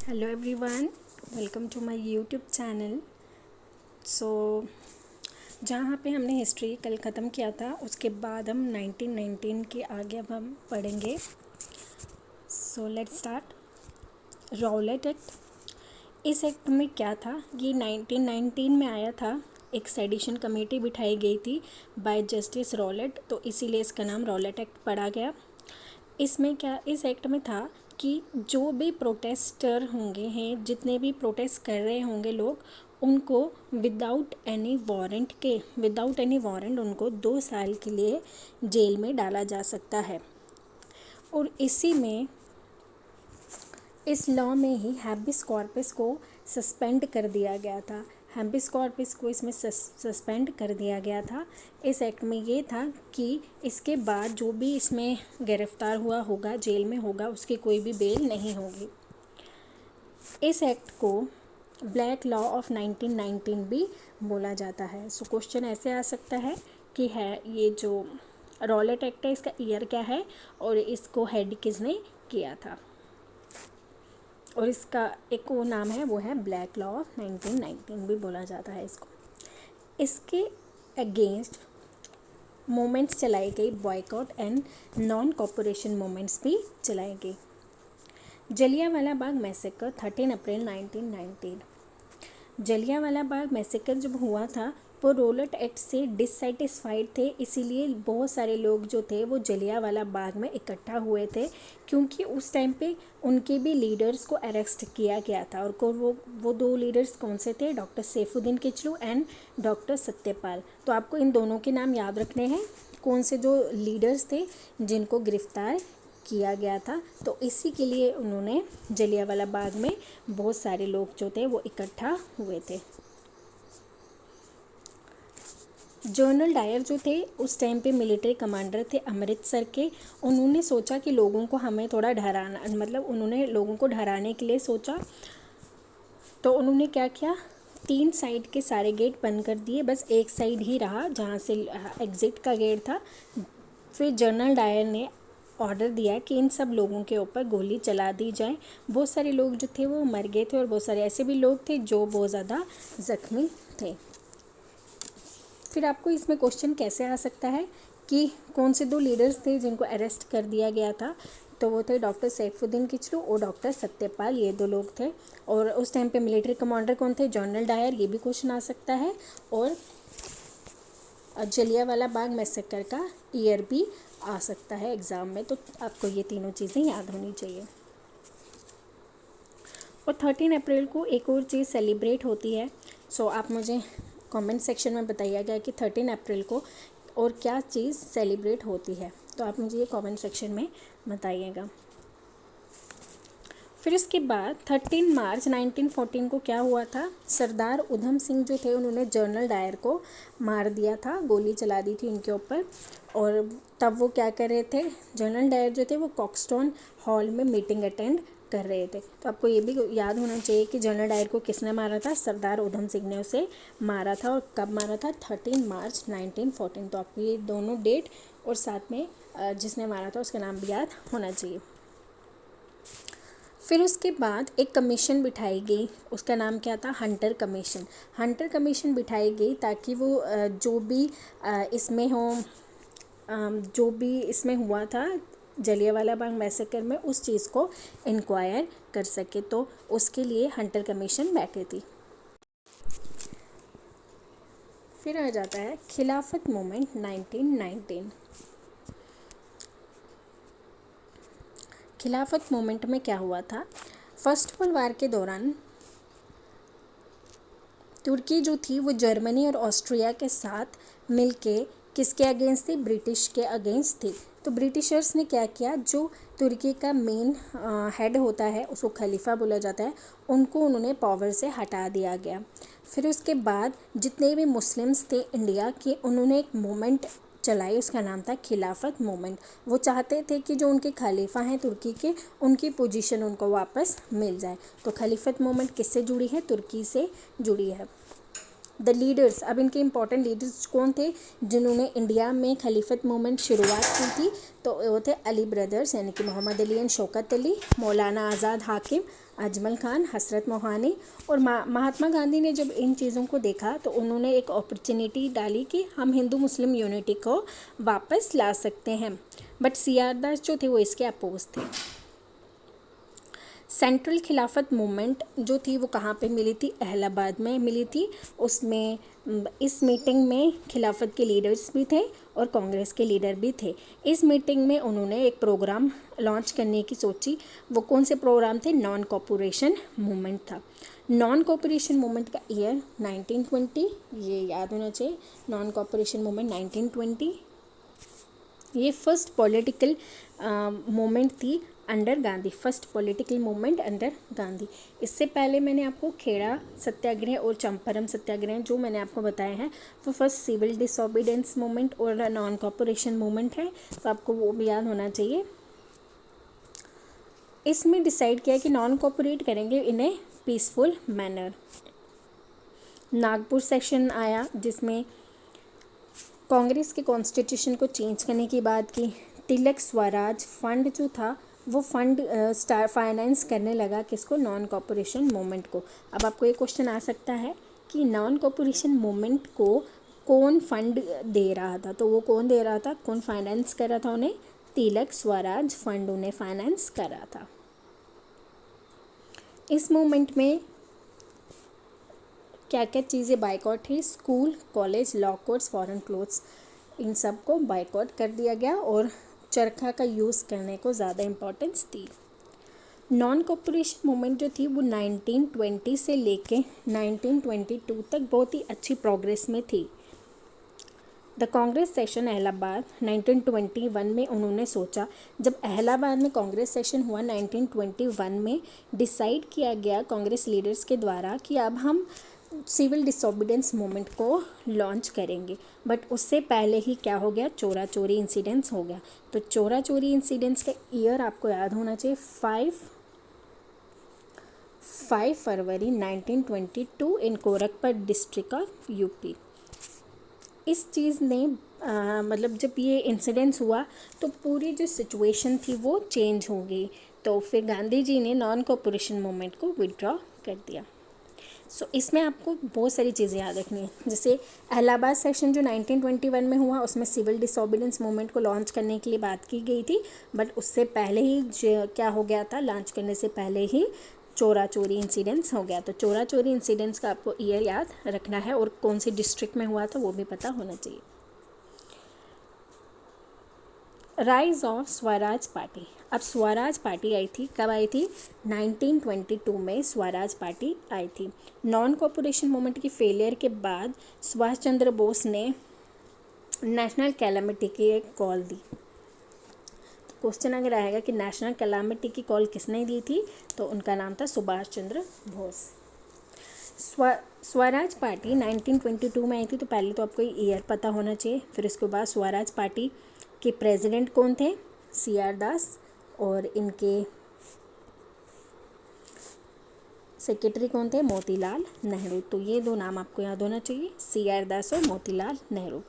Hello everyone, welcome to my YouTube channel. So जहाँ पे हमने हिस्ट्री कल ख़त्म किया था उसके बाद हम 1919 के आगे अब हम पढ़ेंगे। So let's start. Rowlatt act. इस एक्ट में क्या था, ये 1919 में आया था। एक सेडिशन कमेटी बिठाई गई थी बाय जस्टिस रॉलेट, तो इसीलिए इसका नाम रॉलेट एक्ट पड़ा गया। इसमें क्या, इस एक्ट में था कि जो भी प्रोटेस्टर होंगे हैं, जितने भी प्रोटेस्ट कर रहे होंगे लोग, उनको विदाउट एनी वारंट उनको 2 साल के लिए जेल में डाला जा सकता है। और इसी में, इस लॉ में ही हैबिस कॉर्पस को सस्पेंड कर दिया गया था। हैबिस कॉर्पस को इसमें सस्पेंड कर दिया गया था। इस एक्ट में ये था कि इसके बाद जो भी इसमें गिरफ्तार हुआ होगा, जेल में होगा, उसकी कोई भी बेल नहीं होगी। इस एक्ट को ब्लैक लॉ ऑफ 1919 भी बोला जाता है। सो क्वेश्चन ऐसे आ सकता है कि है ये जो रॉलेट एक्ट है, इसका ईयर क्या है और इसको हेड किसने किया था। और इसका एक वो नाम है, वो है ब्लैक लॉ ऑफ 1919 भी बोला जाता है इसको। इसके अगेंस्ट मूवमेंट्स चलाई गई, boycott and non cooperation movements भी चलाई गई। जलियांवाला बाग मैसेकर 13 अप्रैल 1919। जलियांवाला बाग मैसेकर जब हुआ था वो रॉलेट एक्ट से डिससेटिस्फाइड थे, इसीलिए बहुत सारे लोग जो थे वो जलियांवाला बाग में इकट्ठा हुए थे, क्योंकि उस टाइम पे उनके भी लीडर्स को अरेस्ट किया गया था। और वो 2 लीडर्स कौन से थे, doctor Saifuddin Kitchlew and doctor Satyapal. तो आपको इन दोनों के नाम याद रखने हैं, कौन से जो लीडर्स थे जिनको गिरफ्तार किया गया था। तो इसी के लिए उन्होंने जलियांवाला बाग में बहुत सारे लोग जो थे वो इकट्ठा हुए थे। जनरल डायर जो थे उस टाइम पे मिलिट्री कमांडर थे अमृतसर के। उन्होंने सोचा कि लोगों को हमें थोड़ा डराना, मतलब उन्होंने लोगों को डराने के लिए सोचा। तो उन्होंने क्या किया, 3 साइड के सारे गेट बंद कर दिए, बस एक साइड ही रहा जहाँ से एग्ज़िट का गेट था। फिर जनरल डायर ने ऑर्डर दिया कि इन सब लोगों के ऊपर गोली चला दी जाए। बहुत सारे लोग जो थे वो मर गए थे और बहुत सारे ऐसे भी लोग थे जो बहुत ज़्यादा ज़ख्मी थे। फिर आपको इसमें क्वेश्चन कैसे आ सकता है कि कौन से 2 लीडर्स थे जिनको अरेस्ट कर दिया गया था, तो वो थे डॉक्टर सैफुद्दीन किचलू और डॉक्टर सत्यपाल, ये 2 लोग थे। और उस टाइम पे मिलिट्री कमांडर कौन थे, जनरल डायर, ये भी क्वेश्चन आ सकता है। और जलियांवाला बाग मैसेकर का ईयर भी आ सकता है एग्ज़ाम में, तो आपको ये तीनों चीज़ें याद होनी चाहिए। और 13 अप्रैल को एक और चीज़ सेलिब्रेट होती है। सो आप मुझे कमेंट सेक्शन में बताइएगा कि 13 अप्रैल को और क्या चीज़ सेलिब्रेट होती है, तो आप मुझे ये कमेंट सेक्शन में बताइएगा। फिर इसके बाद 13 मार्च 1914 को क्या हुआ था, सरदार उधम सिंह जो थे उन्होंने जनरल डायर को मार दिया था, गोली चला दी थी उनके ऊपर। और तब वो क्या कर रहे थे, जनरल डायर जो थे वो कॉक्सटॉन हॉल में मीटिंग अटेंड कर रहे थे। तो आपको ये भी याद होना चाहिए कि जनरल डायर को किसने मारा था, सरदार उधम सिंह ने उसे मारा था। और कब मारा था, 13 मार्च 1914। तो आपको ये दोनों डेट और साथ में जिसने मारा था उसका नाम भी याद होना चाहिए। फिर उसके बाद एक कमीशन बिठाई गई, उसका नाम क्या था, हंटर कमीशन। हंटर कमीशन बिठाई गई ताकि वो जो भी इसमें हुआ था जलियांवाला बाग मैसेकर में, उस चीज़ को इंक्वायर कर सके, तो उसके लिए हंटर कमीशन बैठी थी। फिर आ जाता है खिलाफत मूवमेंट 1919। खिलाफत मूवमेंट में क्या हुआ था, फर्स्ट वर्ल्ड वार के दौरान तुर्की जो थी वो जर्मनी और ऑस्ट्रिया के साथ मिलके किसके अगेंस्ट थी, ब्रिटिश के अगेंस्ट थी। तो ब्रिटिशर्स ने क्या किया, जो तुर्की का मेन हेड होता है उसको खलीफा बोला जाता है, उनको उन्होंने पावर से हटा दिया गया। फिर उसके बाद जितने भी मुस्लिम्स थे इंडिया के, उन्होंने एक मूवमेंट चलाई, उसका नाम था खिलाफत मूवमेंट। वो चाहते थे कि जो उनके खलीफा हैं तुर्की के, उनकी पोजीशन उनको वापस मिल जाए। तो खलीफत मूवमेंट किससे जुड़ी है, तुर्की से जुड़ी है। द लीडर्स, अब इनके इंपॉर्टेंट लीडर्स कौन थे जिन्होंने इंडिया में खलीफत मूवमेंट शुरुआत की थी, तो वो थे अली ब्रदर्स यानी कि मोहम्मद अली एंड शौकत अली, मौलाना आज़ाद हाकिम, अजमल खान, हसरत मोहानी। और महात्मा गांधी ने जब इन चीज़ों को देखा तो उन्होंने एक अपॉर्चुनिटी डाली कि हम हिंदू मुस्लिम यूनिटी को वापस ला सकते हैं, बट CR दास जो थे वो इसके अपोज थे। सेंट्रल खिलाफत मूवमेंट जो थी वो कहाँ पे मिली थी, इलाहाबाद में मिली थी। उसमें इस मीटिंग में खिलाफत के लीडर्स भी थे और कांग्रेस के लीडर भी थे। इस मीटिंग में उन्होंने एक प्रोग्राम लॉन्च करने की सोची। वो कौन से प्रोग्राम थे, नॉन कॉपोरेशन मूवमेंट था। नॉन कॉपोरेशन मूवमेंट का ईयर 1920, ये याद होना चाहिए, नॉन कॉपोरेशन मूवमेंट 1920। ये फर्स्ट पॉलिटिकल मूवमेंट थी under Gandhi, first political movement under Gandhi. इससे पहले मैंने आपको खेड़ा सत्याग्रह और चंपारण सत्याग्रह जो मैंने आपको बताया है वो फर्स्ट सिविल डिसोबीडेंस मूवमेंट और नॉन कॉपोरेशन मूवमेंट है, तो आपको वो भी याद होना चाहिए। इसमें डिसाइड किया कि नॉन कॉपोरेट करेंगे in a peaceful manner. Nagpur session आया जिसमें कांग्रेस के कॉन्स्टिट्यूशन को चेंज करने की बात की। तिलक स्वराज फंड जो था वो फंड फाइनेंस करने लगा किसको, नॉन कॉपोरेशन मूवमेंट को। अब आपको ये क्वेश्चन आ सकता है कि नॉन कॉपोरेशन मूवमेंट को कौन फंड दे रहा था, तो वो कौन दे रहा था, कौन फाइनेंस कर रहा था उन्हें, तिलक स्वराज फंड उन्हें फाइनेंस कर रहा था। इस मूवमेंट में क्या क्या चीज़ें बाइकआउट थी, school, college, law courts, foreign clothes, इन सब को बाइकआउट कर दिया गया और चरखा का यूज़ करने को ज़्यादा इम्पोर्टेंस दी। नॉन कॉपोरेशन मूवमेंट जो थी वो 1920 से लेके 1922 तक बहुत ही अच्छी प्रोग्रेस में थी। द कांग्रेस सेशन इलाहाबाद 1921 में उन्होंने सोचा, जब इलाहाबाद में कांग्रेस सेशन हुआ 1921 में डिसाइड किया गया कांग्रेस लीडर्स के द्वारा कि अब हम सिविल डिसोबीडेंस मूवमेंट को लॉन्च करेंगे, बट उससे पहले ही क्या हो गया, चोरा चोरी इंसिडेंट्स हो गया। तो चोरा चोरी इंसिडेंट्स का ईयर आपको याद होना चाहिए, 5 फरवरी 1922 इन गोरखपुर डिस्ट्रिक्ट ऑफ यूपी। इस चीज़ ने मतलब जब ये इंसिडेंट्स हुआ तो पूरी जो सिचुएशन थी वो चेंज हो गई, तो फिर गांधी जी ने नॉन कॉपोरेशन मूवमेंट को विड्रॉ कर दिया। सो इसमें आपको बहुत सारी चीज़ें याद रखनी है, जैसे इलाहाबाद सेशन जो 1921 में हुआ उसमें सिविल डिसोबीडेंस मूवमेंट को लॉन्च करने के लिए बात की गई थी, बट उससे पहले ही क्या हो गया था, लॉन्च करने से पहले ही चोरा चोरी इंसिडेंट्स हो गया। तो चोरा चोरी इंसिडेंट्स का आपको ईयर याद रखना है और कौन सी डिस्ट्रिक्ट में हुआ था वो भी पता होना चाहिए। राइज ऑफ स्वराज पार्टी, अब स्वराज पार्टी आई थी, कब आई थी, 1922 में स्वराज पार्टी आई थी। नॉन कॉपोरेशन मूवमेंट की फेलियर के बाद सुभाष चंद्र बोस ने नेशनल कैलामिटी की एक कॉल दी। तो क्वेश्चन अगर आएगा कि नेशनल कैलामिटी की कॉल किसने दी थी, तो उनका नाम था सुभाष चंद्र बोस। स्वराज पार्टी 1922 में आई थी, तो पहले तो आपको ईयर पता होना चाहिए। फिर उसके बाद स्वराज पार्टी के प्रेसिडेंट कौन थे, CR दास, और इनके सेक्रेटरी कौन थे, मोतीलाल नेहरू। तो ये दो नाम आपको याद होना चाहिए, CR दास और मोतीलाल नेहरू।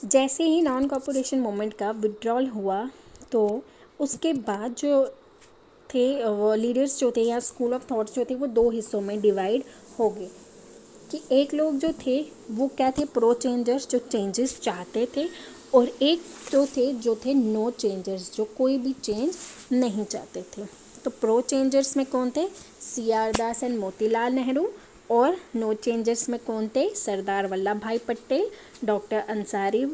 जैसे ही नॉन कॉपोरेशन मूवमेंट का विड्रॉल हुआ तो उसके बाद जो थे वो लीडर्स जो थे या स्कूल ऑफ थॉट्स जो थे वो दो हिस्सों में डिवाइड हो गए कि एक लोग जो थे वो क्या थे, प्रो चेंजर्स जो चेंजेस चाहते थे, और एक जो थे नो चेंजर्स जो कोई भी चेंज नहीं चाहते थे। तो प्रो चेंजर्स में कौन थे, CR Das and Motilal Nehru, और नो चेंजर्स में कौन थे, सरदार वल्लभ भाई पटेल, डॉक्टर अंसारी,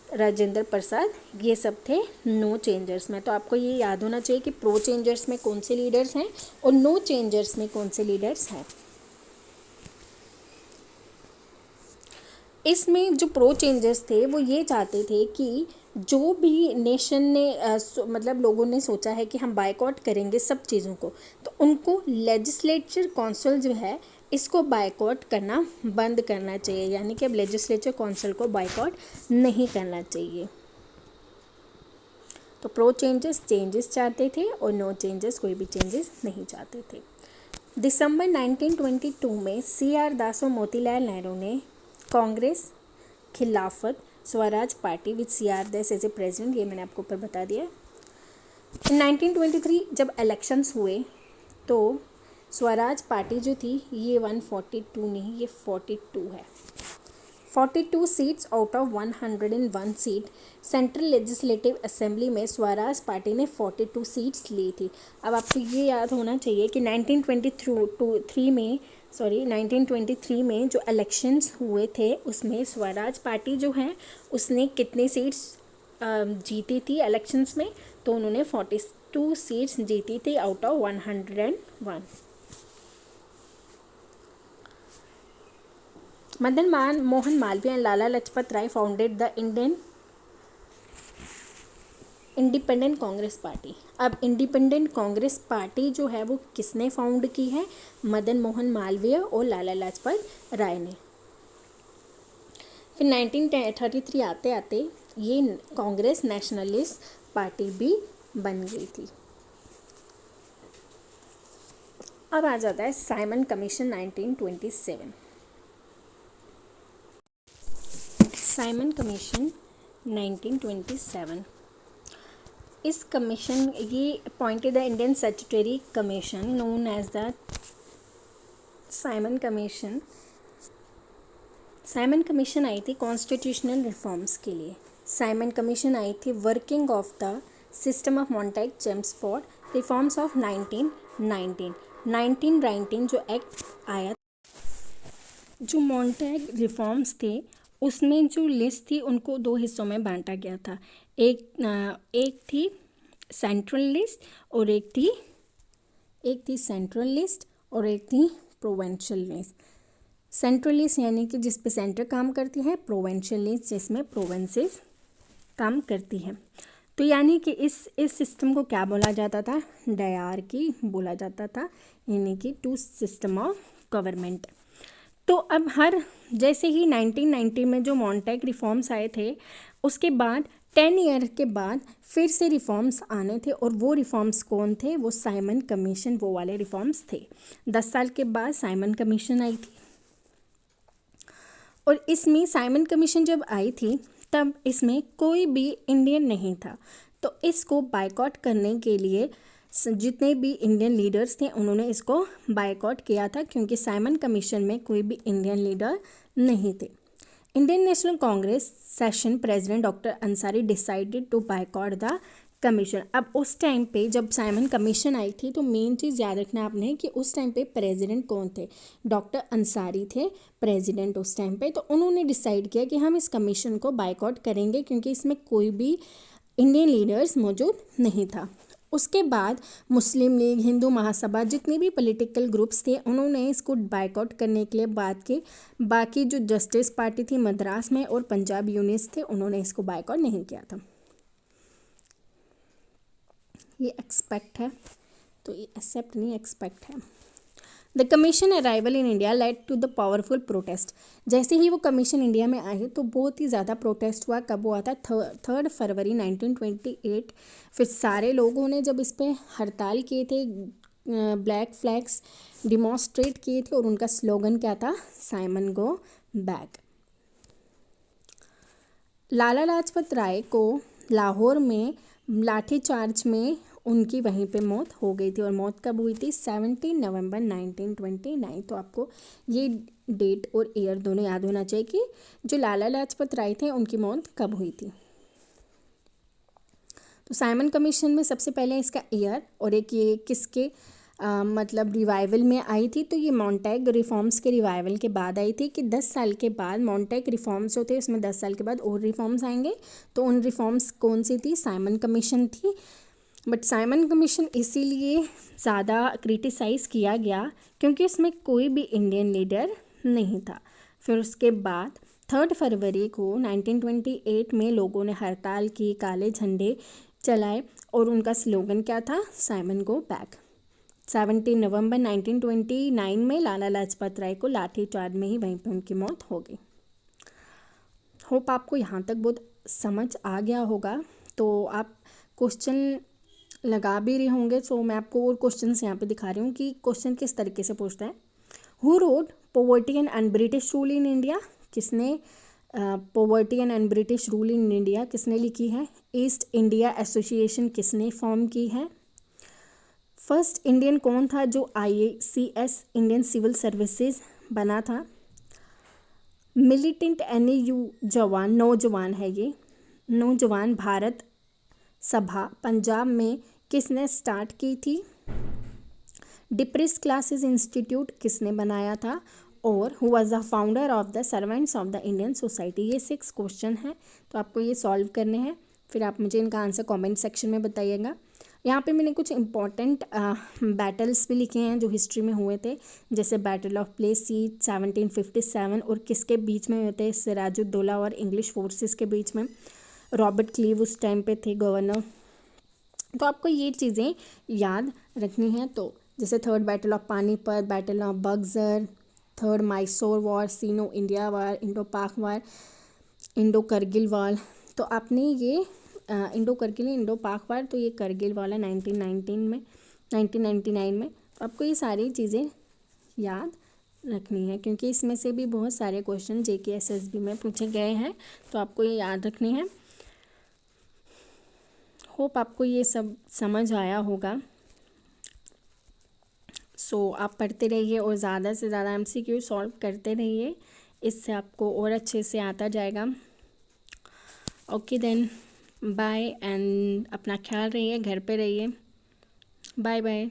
राजेंद्र प्रसाद, ये सब थे नो चेंजर्स में। तो आपको ये याद होना चाहिए कि प्रो चेंजर्स में कौन से लीडर्स हैं और नो चेंजर्स में कौन से लीडर्स हैं। इसमें जो प्रो चेंजर्स थे वो ये चाहते थे कि जो भी नेशन ने मतलब लोगों ने सोचा है कि हम बायकॉट करेंगे सब चीज़ों को, तो उनको लेजिस्लेचर काउंसिल जो है इसको बायकॉट करना बंद करना चाहिए, यानी कि अब लेजिस्लेचर काउंसिल को बायकॉट नहीं करना चाहिए। तो प्रो चेंजेस चाहते थे और नो चेंजेस कोई भी चेंजेस नहीं चाहते थे। दिसंबर 1922 में CR दास और मोतीलाल नेहरू ने कांग्रेस खिलाफत Swaraj party with CR Das as a president, ये मैंने आपको ऊपर बता दिया। इन 1923 जब इलेक्शंस हुए तो स्वराज पार्टी जो थी ये 142 नहीं, ये 42 है। 42 seats out of 101 seat central legislative assembly में स्वराज पार्टी ने 42 सीट्स ली थी। अब आपको ये याद होना चाहिए कि 1923 में जो इलेक्शंस हुए थे उसमें स्वराज पार्टी जो है उसने कितनी सीट्स जीती थी इलेक्शंस में, तो उन्होंने 42 सीट्स जीती थी out of 101। Madan Mohan Malviya and Lala Lajpat Rai founded the Indian independent Congress party. अब इंडिपेंडेंट कांग्रेस पार्टी जो है वो किसने फाउंड की है? मदन मोहन मालवीय और लाला लाजपत राय ने। फिर 1933 आते आते ये कांग्रेस नेशनलिस्ट पार्टी भी बन गई थी। अब आ जाता है साइमन कमीशन 1927। साइमन कमीशन 1927, इस कमीशन ये appointed the Indian statutory commission known as the Simon commission. Simon commission आई थी कॉन्स्टिट्यूशनल रिफॉर्म्स के लिए। साइमन कमीशन आई थी working of the system of Montagu Chelmsford reforms of 1919 जो एक्ट आया, जो मॉन्टेग रिफॉर्म्स थे उसमें जो लिस्ट थी उनको दो हिस्सों में बांटा गया था। एक थी सेंट्रल लिस्ट और एक थी सेंट्रल लिस्ट और एक थी प्रोविंशियल लिस्ट। सेंट्रल लिस्ट यानी कि जिस पे सेंटर काम करती है, प्रोविंशियल लिस्ट जिसमें प्रोविंसेस काम करती है। तो यानी कि इस सिस्टम को क्या बोला जाता था? डायरकी बोला जाता था, यानी कि टू सिस्टम ऑफ गवर्नमेंट। तो अब जैसे ही 1990 में जो मॉन्टेग रिफॉर्म्स आए थे उसके बाद 10 ईयर के बाद फिर से रिफॉर्म्स आने थे, और वो रिफॉर्म्स कौन थे? वो साइमन कमीशन वो वाले रिफॉर्म्स थे। 10 साल के बाद साइमन कमीशन आई थी, और इसमें साइमन कमीशन जब आई थी तब इसमें कोई भी इंडियन नहीं था। तो इसको बायकॉट करने के लिए जितने भी इंडियन लीडर्स थे उन्होंने इसको बायकॉट किया था, क्योंकि साइमन कमीशन में कोई भी इंडियन लीडर नहीं थे। Indian national Congress session president doctor Ansari decided to boycott the commission. अब उस टाइम पे जब साइमन कमीशन आई थी तो मेन चीज़ याद रखना आपने कि उस टाइम पे प्रेसिडेंट कौन थे? डॉक्टर अंसारी थे प्रेसिडेंट उस टाइम पे। तो उन्होंने डिसाइड किया कि हम इस कमीशन को बायकॉट करेंगे, क्योंकि इसमें कोई भी इंडियन लीडर्स मौजूद नहीं था। उसके बाद मुस्लिम लीग, हिंदू महासभा, जितने भी पॉलिटिकल ग्रुप्स थे उन्होंने इसको बायकॉट करने के लिए बात की। बाकी जो जस्टिस पार्टी थी मद्रास में और पंजाब यूनिट्स थे उन्होंने इसको बायकॉट नहीं किया था। ये एक्सपेक्ट है, तो ये एक्सेप्ट नहीं, एक्सपेक्ट है। The commission arrival in India led to the powerful protest. जैसे ही वो कमीशन इंडिया में आई तो बहुत ही ज़्यादा प्रोटेस्ट हुआ। कब हुआ था? 3 फरवरी 1928। फिर सारे लोगों ने जब इस पर हड़ताल किए थे, ब्लैक फ्लैग्स डिमॉन्स्ट्रेट किए थे, और उनका स्लोगन क्या था? Simon go back. Lala Lajpat Rai को लाहौर में लाठीचार्ज में उनकी वहीं पे मौत हो गई थी, और मौत कब हुई थी? 17 नवंबर 1929। तो आपको ये डेट और ईयर दोनों याद होना चाहिए कि जो लाला लाजपत राय थे उनकी मौत कब हुई थी। तो साइमन कमीशन में सबसे पहले इसका ईयर और एक ये किसके मतलब रिवाइवल में आई थी, तो ये मॉन्टेग रिफॉर्म्स के रिवाइवल के बाद आई थी कि 10 साल के बाद मॉन्टेग रिफॉर्म्स होते हैं, उसमें 10 साल के बाद और रिफॉर्म्स आएंगे। तो उन रिफॉर्म्स कौन सी थी? साइमन कमीशन थी। बट साइमन कमीशन इसीलिए ज़्यादा क्रिटिसाइज़ किया गया क्योंकि उसमें कोई भी इंडियन लीडर नहीं था। फिर उसके बाद 3 फरवरी को 1928 में लोगों ने हड़ताल की, काले झंडे चलाए, और उनका स्लोगन क्या था? Simon go back. 17 नवंबर 1929 में लाला लाजपत राय को लाठीचार्ज में ही वहीं पर उनकी मौत हो गई। होप आपको यहाँ तक बहुत समझ आ गया होगा। तो आप क्वेश्चन लगा भी रहे होंगे। सो मैं आपको और क्वेश्चंस यहाँ पे दिखा रही हूँ कि क्वेश्चन किस तरीके से पूछता है। Who wrote poverty and British rule in India, किसने poverty and British rule in India किसने लिखी है। ईस्ट इंडिया एसोसिएशन किसने फॉर्म की है। फर्स्ट इंडियन कौन था जो IACS इंडियन सिविल सर्विसेज बना था। मिलिटेंट NAU जवान, नौजवान है ये, नौजवान भारत सभा पंजाब में किसने स्टार्ट की थी। डिप्रेस क्लासेस इंस्टीट्यूट किसने बनाया था। और who was the founder of the servants of the Indian society. ये 6 क्वेश्चन हैं, तो आपको ये सॉल्व करने हैं, फिर आप मुझे इनका आंसर कमेंट सेक्शन में बताइएगा। यहाँ पे मैंने कुछ इंपॉर्टेंट बैटल्स भी लिखे हैं जो हिस्ट्री में हुए थे, जैसे बैटल ऑफ प्लेसी 1757 और किसके बीच में हुए थे, सिराजुद्दौला और इंग्लिश फोर्सेस के बीच में। रॉबर्ट क्लीव उस टाइम पे थे गवर्नर। तो आपको ये चीज़ें याद रखनी है। तो जैसे third battle of Panipat, battle of Buxar, third Mysore war, Sino India war, Indo पाक वॉर, इंडो करगिल वॉर। तो आपने ये इंडो करगिल, इंडो पाक वॉर, तो ये करगिल वाला 1999 में। तो आपको ये सारी चीज़ें याद रखनी है, क्योंकि इसमें से भी बहुत सारे क्वेश्चन JK SSB में पूछे गए हैं, तो आपको ये याद रखनी है। होप आपको ये सब समझ आया होगा। सो आप पढ़ते रहिए और ज़्यादा से ज़्यादा MCQ सॉल्व करते रहिए, इससे आपको और अच्छे से आता जाएगा। ओके देन, बाय एंड अपना ख्याल रहिए, घर पे रहिए। Bye bye.